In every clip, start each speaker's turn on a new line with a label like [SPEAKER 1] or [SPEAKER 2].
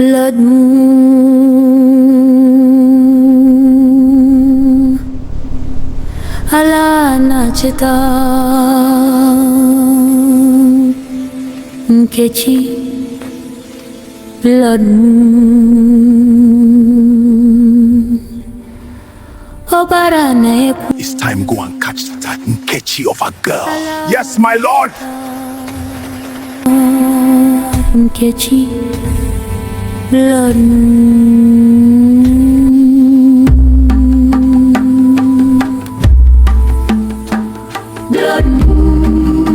[SPEAKER 1] blood moon, ala nacheta, Nkechi, blood moon, obara na eku.
[SPEAKER 2] It's time go and catch that Nkechi of a girl. Yes, my lord.
[SPEAKER 1] Nkechi, blood moon, blood moon,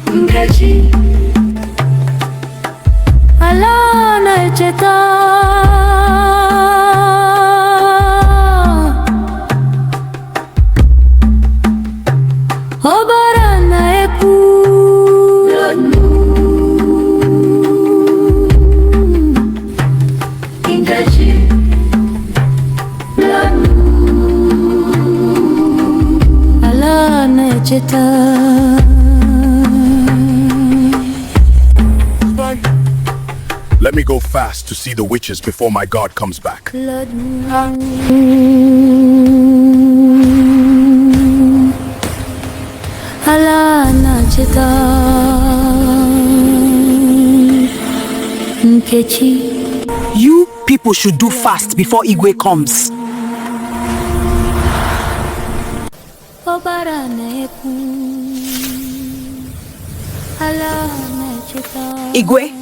[SPEAKER 1] Nkechi, alana cheta, obara na epu.
[SPEAKER 2] Let me go fast to see the witches before my god comes back.
[SPEAKER 1] Blood moon, alana cheta, Nkechi.
[SPEAKER 3] You people should do fast before Igwe comes. Igwe,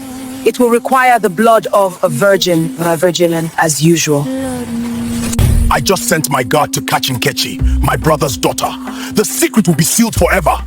[SPEAKER 3] it will require the blood of a virgin, as usual.
[SPEAKER 2] I just sent my guard to catch Nkechi, my brother's daughter. The secret will be sealed forever.